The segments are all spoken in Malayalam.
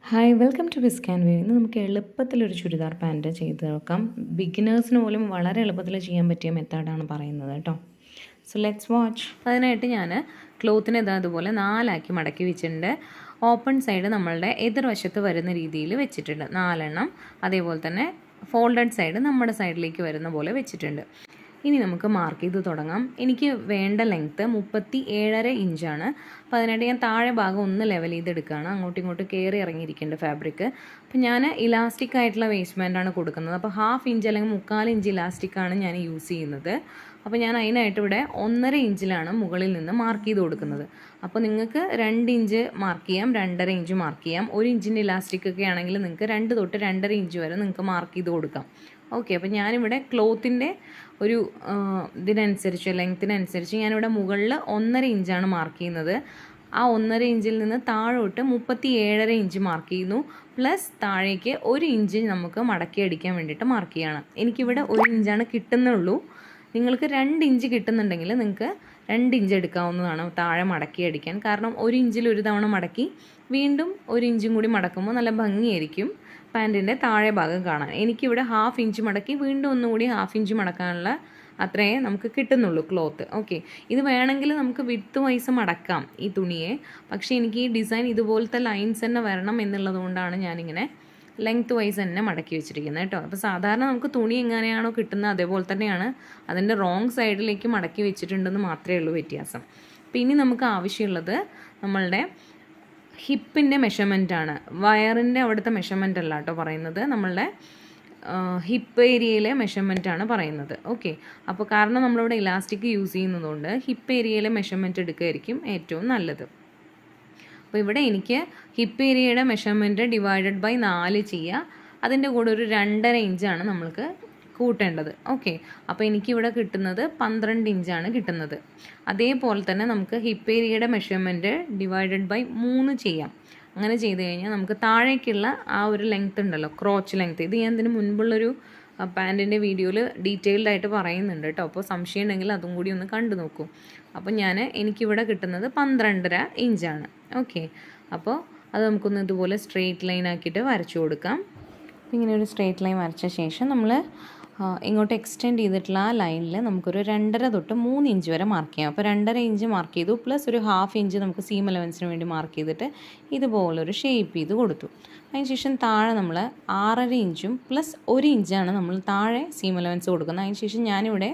Hi welcome to Viscan view. ഇന്ന് നമുക്ക് എളുപ്പത്തിലൊരു ചുരിദാർ പാൻറ്റ് ചെയ്ത് നോക്കാം. ബിഗിനേഴ്സിന് പോലും വളരെ എളുപ്പത്തിൽ ചെയ്യാൻ പറ്റിയ മെത്തേഡാണ് പറയുന്നത് കേട്ടോ. So let's watch. അതിനായിട്ട് ഞാൻ ക്ലോത്തിനെ അതുപോലെ 4 മടക്കി വെച്ചിട്ടുണ്ട്. ഓപ്പൺ സൈഡ് നമ്മളുടെ എതിർവശത്ത് വരുന്ന രീതിയിൽ വെച്ചിട്ടുണ്ട് 4 അതേപോലെ തന്നെ ഫോൾഡഡ് സൈഡ് നമ്മുടെ സൈഡിലേക്ക് വരുന്ന പോലെ വെച്ചിട്ടുണ്ട്. ഇനി നമുക്ക് മാർക്ക് ചെയ്ത് തുടങ്ങാം. എനിക്ക് വേണ്ട ലെങ്ത്ത് 37.5 ഇഞ്ചാണ്. അപ്പോൾ അതിനായിട്ട് ഞാൻ താഴെ ഭാഗം ഒന്ന് ലെവൽ ചെയ്തെടുക്കുകയാണ്. അങ്ങോട്ടും ഇങ്ങോട്ടും കയറി ഇറങ്ങിയിരിക്കേണ്ട ഫാബ്രിക്. അപ്പോൾ ഞാൻ ഇലാസ്റ്റിക് ആയിട്ടുള്ള വേസ്റ്റ് ബാൻഡാണ് കൊടുക്കുന്നത്. അപ്പോൾ 1/2 ഇഞ്ച് അല്ലെങ്കിൽ 3/4 ഇഞ്ച് ഇലാസ്റ്റിക്കാണ് ഞാൻ യൂസ് ചെയ്യുന്നത്. അപ്പോൾ ഞാൻ അതിനായിട്ട് ഇവിടെ 1.5 ഇഞ്ചിലാണ് മുകളിൽ നിന്ന് മാർക്ക് ചെയ്ത് കൊടുക്കുന്നത്. അപ്പോൾ നിങ്ങൾക്ക് 2 ഇഞ്ച് മാർക്ക് ചെയ്യാം, 2.5 ഇഞ്ച് മാർക്ക് ചെയ്യാം. 1 ഇഞ്ചിൻ്റെ ഇലാസ്റ്റിക് ഒക്കെ ആണെങ്കിൽ നിങ്ങൾക്ക് 2 തൊട്ട് 2.5 ഇഞ്ച് വരെ നിങ്ങൾക്ക് മാർക്ക് ചെയ്ത് കൊടുക്കാം. ഓക്കെ, അപ്പോൾ ഞാനിവിടെ ക്ലോത്തിൻ്റെ ഒരു ഇതിനനുസരിച്ച് ലെങ്ത്തിനനുസരിച്ച് ഞാനിവിടെ മുകളിൽ 1.5 ഇഞ്ചാണ് മാർക്ക് ചെയ്യുന്നത്. ആ 1.5 ഇഞ്ചിൽ നിന്ന് താഴോട്ട് 37.5 ഇഞ്ച് മാർക്ക് ചെയ്യുന്നു. പ്ലസ് താഴേക്ക് 1 ഇഞ്ച് നമുക്ക് മടക്കി അടിക്കാൻ വേണ്ടിയിട്ട് മാർക്ക് ചെയ്യണം. എനിക്കിവിടെ 1 ഇഞ്ചാണ് കിട്ടുന്നുള്ളൂ. നിങ്ങൾക്ക് 2 ഇഞ്ച് കിട്ടുന്നുണ്ടെങ്കിൽ നിങ്ങൾക്ക് 2 ഇഞ്ച് എടുക്കാവുന്നതാണ് താഴെ മടക്കി അടിക്കാൻ. കാരണം 1 ഇഞ്ചിൽ ഒരു തവണ മടക്കി വീണ്ടും 1 ഇഞ്ചും കൂടി മടക്കുമ്പോൾ നല്ല ഭംഗിയായിരിക്കും പാൻറ്റിൻ്റെ താഴെ ഭാഗം കാണാൻ. എനിക്കിവിടെ 1/2 ഇഞ്ച് മടക്കി വീണ്ടും ഒന്നുകൂടി 1/2 ഇഞ്ച് മടക്കാനുള്ള അത്രയേ നമുക്ക് കിട്ടുന്നുള്ളൂ ക്ലോത്ത്. ഓക്കെ, ഇത് വേണമെങ്കിൽ നമുക്ക് വിഡ്ത്ത് വൈസ് മടക്കാം ഈ തുണിയെ. പക്ഷേ എനിക്ക് ഈ ഡിസൈൻ ഇതുപോലത്തെ ലൈൻസ് തന്നെ വരണം എന്നുള്ളത് കൊണ്ടാണ് ഞാനിങ്ങനെ ലെങ്ത്ത് വൈസ് തന്നെ മടക്കി വെച്ചിരിക്കുന്നത് കേട്ടോ. അപ്പോൾ സാധാരണ നമുക്ക് തുണി എങ്ങനെയാണോ കിട്ടുന്നത് അതേപോലെ തന്നെയാണ്. അതിൻ്റെ റോങ് സൈഡിലേക്ക് മടക്കി വെച്ചിട്ടുണ്ടെന്ന് മാത്രമേ ഉള്ളൂ വ്യത്യാസം. അപ്പോൾ ഇനി നമുക്ക് ആവശ്യമുള്ളത് നമ്മളുടെ ഹിപ്പിൻ്റെ മെഷർമെൻറ്റാണ്. വയറിൻ്റെ അവിടുത്തെ മെഷർമെൻ്റ് അല്ല കേട്ടോ പറയുന്നത്, നമ്മളുടെ ഹിപ്പ് ഏരിയയിലെ മെഷർമെൻറ്റാണ് പറയുന്നത്. ഓക്കെ, അപ്പോൾ കാരണം നമ്മളിവിടെ ഇലാസ്റ്റിക് യൂസ് ചെയ്യുന്നതുകൊണ്ട് ഹിപ്പ് ഏരിയയിലെ മെഷർമെൻറ്റ് എടുക്കുകയായിരിക്കും ഏറ്റവും നല്ലത്. അപ്പോൾ ഇവിടെ എനിക്ക് ഹിപ്പ് ഏരിയയുടെ മെഷർമെൻറ്റ് ഡിവൈഡഡ് ബൈ 4 ചെയ്യുക. അതിൻ്റെ കൂടെ ഒരു 2.5 ഇഞ്ചാണ് നമ്മൾക്ക് കൂട്ടേണ്ടത്. ഓക്കെ, അപ്പോൾ എനിക്കിവിടെ കിട്ടുന്നത് 12 ഇഞ്ചാണ് കിട്ടുന്നത്. അതേപോലെ തന്നെ നമുക്ക് ഹിപ്പ് ഏരിയയുടെ മെഷർമെൻറ്റ് ഡിവൈഡഡ് ബൈ 3 ചെയ്യാം. അങ്ങനെ ചെയ്ത് കഴിഞ്ഞാൽ നമുക്ക് താഴേക്കുള്ള ആ ഒരു ലെങ്ത്ത് ഉണ്ടല്ലോ, ക്രോച്ച് ലെങ്ത്ത്, ഇത് ഞാൻ ഇതിന് മുൻപുള്ളൊരു പാൻറ്റിൻ്റെ വീഡിയോയിൽ ഡീറ്റെയിൽഡ് ആയിട്ട് പറയുന്നുണ്ട് കേട്ടോ. അപ്പോൾ സംശയം ഉണ്ടെങ്കിൽ അതും കൂടി ഒന്ന് കണ്ടു നോക്കൂ. അപ്പോൾ എനിക്കിവിടെ കിട്ടുന്നത് 12.5 ഇഞ്ചാണ്. ഓക്കെ, അപ്പോൾ അത് നമുക്കൊന്ന് ഇതുപോലെ സ്ട്രെയിറ്റ് ലൈൻ ആക്കിയിട്ട് വരച്ചു കൊടുക്കാം. ഇങ്ങനെ ഒരു സ്ട്രെയിറ്റ് ലൈൻ വരച്ച ശേഷം നമ്മൾ ഇങ്ങോട്ട് എക്സ്റ്റെൻഡ് ചെയ്തിട്ടുള്ള ആ ലൈനിൽ നമുക്കൊരു 2.5 തൊട്ട് 3 ഇഞ്ച് വരെ മാർക്ക് ചെയ്യാം. അപ്പോൾ 2.5 ഇഞ്ച് മാർക്ക് ചെയ്തു, പ്ലസ് ഒരു 1/2 ഇഞ്ച് നമുക്ക് സീം അലവൻസിന് വേണ്ടി മാർക്ക് ചെയ്തിട്ട് ഇതുപോലൊരു ഷേപ്പ് ചെയ്ത് കൊടുത്തു. അതിനുശേഷം താഴെ നമ്മൾ 6.5 ഇഞ്ചും പ്ലസ് 1 ഇഞ്ചാണ് നമ്മൾ താഴെ സീം അലവൻസ് കൊടുക്കുന്നത്. അതിനുശേഷം ഞാനിവിടെ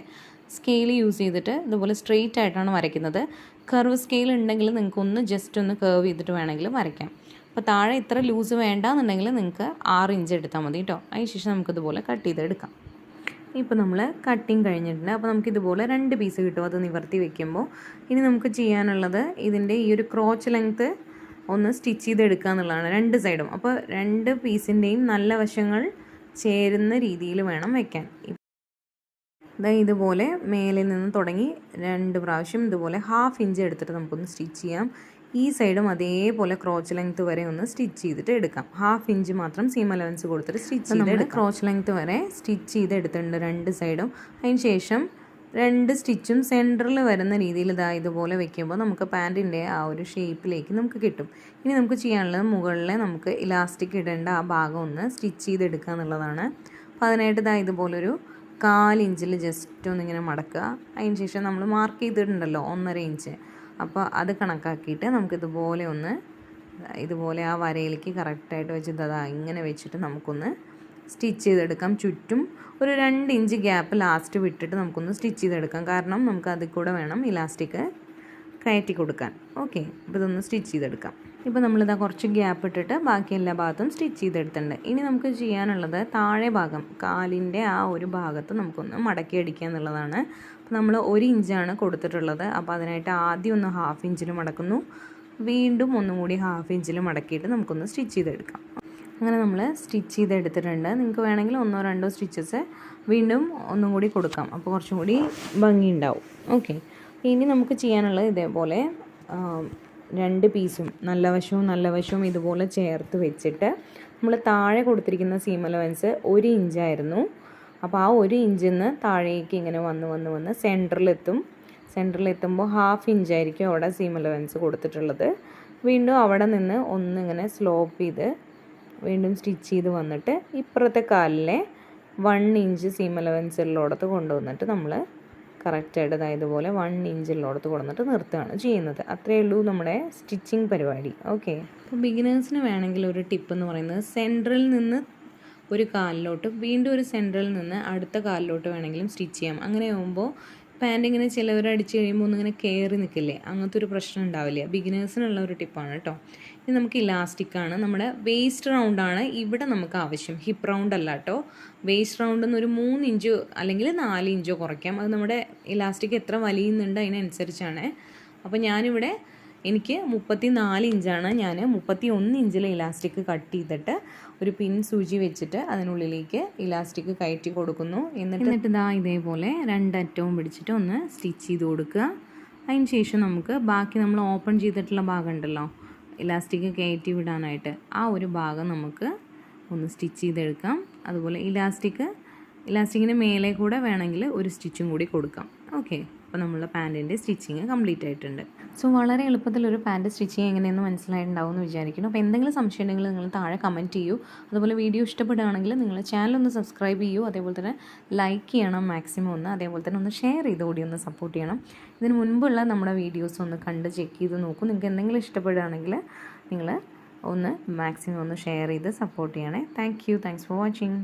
സ്കെയിൽ യൂസ് ചെയ്തിട്ട് ഇതുപോലെ സ്ട്രെയിറ്റ് ആയിട്ടാണ് വരയ്ക്കുന്നത്. കർവ് സ്കെയിൽ ഉണ്ടെങ്കിൽ നിങ്ങൾക്ക് ജസ്റ്റ് ഒന്ന് കർവ് ചെയ്തിട്ട് വേണമെങ്കിൽ വരയ്ക്കാം. അപ്പോൾ താഴെ ഇത്ര ലൂസ് വേണ്ടാന്നുണ്ടെങ്കിൽ നിങ്ങൾക്ക് 6 ഇഞ്ച് എടുത്താൽ മതി കേട്ടോ. അതിനുശേഷം നമുക്കിതുപോലെ കട്ട് ചെയ്തെടുക്കാം. ഇപ്പോൾ നമ്മൾ കട്ടിങ് കഴിഞ്ഞിട്ടുണ്ട്. അപ്പോൾ നമുക്കിതുപോലെ 2 പീസ് കിട്ടും അത് നിവർത്തി വെക്കുമ്പോൾ. ഇനി നമുക്ക് ചെയ്യാനുള്ളത് ഇതിൻ്റെ ഈ ഒരു ക്രോച്ച് ലെങ്ത്ത് ഒന്ന് സ്റ്റിച്ച് ചെയ്തെടുക്കുക എന്നുള്ളതാണ് 2 സൈഡും. അപ്പോൾ 2 പീസിൻ്റെയും നല്ല വശങ്ങൾ ചേരുന്ന രീതിയിൽ വേണം വെക്കാൻ. ഇതുപോലെ മേലിൽ നിന്ന് തുടങ്ങി 2 പ്രാവശ്യം ഇതുപോലെ 1/2 ഇഞ്ച് എടുത്തിട്ട് നമുക്കൊന്ന് സ്റ്റിച്ച് ചെയ്യാം. ഈ സൈഡും അതേപോലെ ക്രോച്ച് ലെങ്ത്ത് വരെ ഒന്ന് സ്റ്റിച്ച് ചെയ്തിട്ട് എടുക്കാം. 1/2 ഇഞ്ച് മാത്രം സീം അലവൻസ് കൊടുത്തിട്ട് സ്റ്റിച്ച് ചെയ്ത് ക്രോച്ച് ലെങ്ത്ത് വരെ സ്റ്റിച്ച് ചെയ്ത് എടുത്തിട്ടുണ്ട് 2 സൈഡും. അതിന് ശേഷം 2 സ്റ്റിച്ചും സെൻറ്ററിൽ വരുന്ന രീതിയിൽ ഇതുപോലെ വെക്കുമ്പോൾ നമുക്ക് പാൻറ്റിൻ്റെ ആ ഒരു ഷേപ്പിലേക്ക് നമുക്ക് കിട്ടും. ഇനി നമുക്ക് ചെയ്യാനുള്ളത് മുകളിൽ നമുക്ക് ഇലാസ്റ്റിക് ഇടേണ്ട ആ ഭാഗം ഒന്ന് സ്റ്റിച്ച് ചെയ്തെടുക്കുക എന്നുള്ളതാണ്. അപ്പോൾ അതിനായിട്ട് ഇതുപോലൊരു 1/4 ഇഞ്ചിൽ ജസ്റ്റ് ഒന്നിങ്ങനെ മടക്കുക. അതിന് ശേഷം നമ്മൾ മാർക്ക് ചെയ്തിട്ടുണ്ടല്ലോ 1.5 ഇഞ്ച്, അപ്പോൾ അത് കണക്കാക്കിയിട്ട് ഇതുപോലെ ആ വരയിലേക്ക് കറക്റ്റായിട്ട് വെച്ചിട്ട് ഇങ്ങനെ വെച്ചിട്ട് നമുക്കൊന്ന് സ്റ്റിച്ച് ചെയ്തെടുക്കാം. ചുറ്റും ഒരു 2 ഇഞ്ച് ഗ്യാപ്പ് ലാസ്റ്റ് വിട്ടിട്ട് നമുക്കൊന്ന് സ്റ്റിച്ച് ചെയ്തെടുക്കാം. കാരണം നമുക്ക് അതിൽ കൂടെ വേണം ഇലാസ്റ്റിക് കയറ്റി കൊടുക്കാൻ. ഓക്കെ, അപ്പോൾ ഇതൊന്ന് സ്റ്റിച്ച് ചെയ്തെടുക്കാം. ഇപ്പോൾ നമ്മളിതാ കുറച്ച് ഗ്യാപ്പ് ഇട്ടിട്ട് ബാക്കി എല്ലാ ഭാഗത്തും സ്റ്റിച്ച് ചെയ്തെടുത്തിട്ടുണ്ട്. ഇനി നമുക്ക് ചെയ്യാനുള്ളത് താഴെ ഭാഗം കാലിൻ്റെ ആ ഒരു ഭാഗത്ത് നമുക്കൊന്ന് മടക്കി അടിക്കുക എന്നുള്ളതാണ്. അപ്പോൾ നമ്മൾ 1 ഇഞ്ചാണ് കൊടുത്തിട്ടുള്ളത്. അപ്പോൾ അതിനായിട്ട് ആദ്യം ഒന്ന് 1/2 ഇഞ്ചിൽ മടക്കുന്നു, വീണ്ടും ഒന്നും കൂടി 1/2 ഇഞ്ചിൽ മടക്കിയിട്ട് നമുക്കൊന്ന് സ്റ്റിച്ച് ചെയ്തെടുക്കാം. അങ്ങനെ നമ്മൾ സ്റ്റിച്ച് ചെയ്തെടുത്തിട്ടുണ്ട്. നിങ്ങൾക്ക് വേണമെങ്കിൽ 1-2 സ്റ്റിച്ചസ് വീണ്ടും ഒന്നും കൂടി കൊടുക്കാം. അപ്പോൾ കുറച്ചും കൂടി ഭംഗിയുണ്ടാവും. ഓക്കെ, ഇനി നമുക്ക് ചെയ്യാനുള്ളത് ഇതേപോലെ 2 പീസും നല്ല വശവും ഇതുപോലെ ചേർത്ത് വെച്ചിട്ട് നമ്മൾ താഴെ കൊടുത്തിരിക്കുന്ന സീം അലവൻസ് 1 ഇഞ്ചായിരുന്നു. അപ്പോൾ ആ 1 ഇഞ്ചിൽ നിന്ന് താഴേക്ക് ഇങ്ങനെ വന്ന് സെൻറ്ററിലെത്തുമ്പോൾ 1/2 ഇഞ്ചായിരിക്കും അവിടെ സീം അലവൻസ് കൊടുത്തിട്ടുള്ളത്. വീണ്ടും അവിടെ നിന്ന് ഒന്നിങ്ങനെ സ്ലോപ്പ് ചെയ്ത് വീണ്ടും സ്റ്റിച്ച് ചെയ്ത് വന്നിട്ട് ഇപ്പുറത്തെ കാലിലെ 1 ഇഞ്ച് സീം അലവൻസുള്ളോടത്ത് കൊണ്ടുവന്നിട്ട് നമ്മൾ കറക്റ്റായിട്ട് ഇതുപോലെ 1 ഇഞ്ചുള്ളോടത്ത് കൊണ്ടുവന്നിട്ട് നിർത്തുകയാണ് ചെയ്യുന്നത്. അത്രയേ ഉള്ളൂ നമ്മുടെ സ്റ്റിച്ചിങ് പരിപാടി. ഓക്കെ, അപ്പോൾ ബിഗിനേഴ്സിന് വേണമെങ്കിൽ ഒരു ടിപ്പ് എന്ന് പറയുന്നത് സെൻട്രൽ നിന്ന് ഒരു കാലിലോട്ട് വീണ്ടും ഒരു സെൻട്രൽ നിന്ന് അടുത്ത കാലിലോട്ട് വേണമെങ്കിലും സ്റ്റിച്ച് ചെയ്യാം. അങ്ങനെ ആകുമ്പോൾ പാൻറ് ഇങ്ങനെ ചിലവർ അടിച്ച് കഴിയുമ്പോൾ ഒന്നിങ്ങനെ കയറി നിൽക്കില്ലേ, അങ്ങനത്തെ ഒരു പ്രശ്നം ഉണ്ടാവില്ല. ബിഗിനേഴ്സിനുള്ള ഒരു ടിപ്പാണ് കേട്ടോ. ഇനി നമുക്ക് ഇലാസ്റ്റിക്കാണ്, നമ്മുടെ വേസ്റ്റ് റൗണ്ടാണ് ഇവിടെ നമുക്ക് ആവശ്യം, ഹിപ്പ് റൗണ്ട് അല്ല കേട്ടോ. വേസ്റ്റ് റൗണ്ടിൽ നിന്ന് ഒരു 3 ഇഞ്ചോ അല്ലെങ്കിൽ 4 ഇഞ്ചോ കുറയ്ക്കാം. അത് നമ്മുടെ ഇലാസ്റ്റിക് എത്ര വലിയുന്നുണ്ട് അതിനനുസരിച്ചാണ്. അപ്പോൾ ഞാനിവിടെ എനിക്ക് 34 ഇഞ്ചാണ്, ഞാൻ 31 ഇഞ്ചിൽ ഇലാസ്റ്റിക് കട്ട് ചെയ്തിട്ട് ഒരു പിൻ സൂചി വെച്ചിട്ട് അതിനുള്ളിലേക്ക് ഇലാസ്റ്റിക് കയറ്റി കൊടുക്കുന്നു. എന്നിട്ട് ഇതേപോലെ 2 അറ്റവും പിടിച്ചിട്ട് ഒന്ന് സ്റ്റിച്ച് ചെയ്ത് കൊടുക്കുക. അതിന് ശേഷം നമുക്ക് ബാക്കി നമ്മൾ ഓപ്പൺ ചെയ്തിട്ടുള്ള ഭാഗം ഉണ്ടല്ലോ ഇലാസ്റ്റിക് കയറ്റി വിടാനായിട്ട്, ആ ഒരു ഭാഗം നമുക്ക് ഒന്ന് സ്റ്റിച്ച് ചെയ്തെടുക്കാം. അതുപോലെ ഇലാസ്റ്റിക്കിന് മേലെ കൂടെ വേണമെങ്കിൽ ഒരു സ്റ്റിച്ചും കൂടി കൊടുക്കാം. ഓക്കെ, അപ്പോൾ നമ്മളുടെ പാൻറ്റിൻ്റെ സ്റ്റിച്ചിങ് കംപ്ലീറ്റ് ആയിട്ടുണ്ട്. സോ വളരെ എളുപ്പത്തിൽ ഒരു പാൻറ്റ് സ്റ്റിച്ചിങ് എങ്ങനെയെന്ന് മനസ്സിലായിട്ടുണ്ടാവും എന്ന് വിചാരിക്കുന്നു. അപ്പോൾ എന്തെങ്കിലും സംശയം ഉണ്ടെങ്കിൽ നിങ്ങൾ താഴെ കമൻറ്റ് ചെയ്യൂ. അതുപോലെ വീഡിയോ ഇഷ്ടപ്പെടുകയാണെങ്കിൽ നിങ്ങൾ ചാനൽ ഒന്ന് സബ്സ്ക്രൈബ് ചെയ്യൂ. അതേപോലെ തന്നെ ലൈക്ക് ചെയ്യണം മാക്സിമം ഒന്ന്. അതേപോലെ തന്നെ ഒന്ന് ഷെയർ ചെയ്ത് കൂടി ഒന്ന് സപ്പോർട്ട് ചെയ്യണം. ഇതിന് മുൻപുള്ള നമ്മുടെ വീഡിയോസ് ഒന്ന് കണ്ട് ചെക്ക് ചെയ്ത് നോക്കൂ. നിങ്ങൾക്ക് എന്തെങ്കിലും ഇഷ്ടപ്പെടുകയാണെങ്കിൽ നിങ്ങൾ ഒന്ന് മാക്സിമം ഒന്ന് ഷെയർ ചെയ്ത് സപ്പോർട്ട് ചെയ്യണേ. Thanks for watching.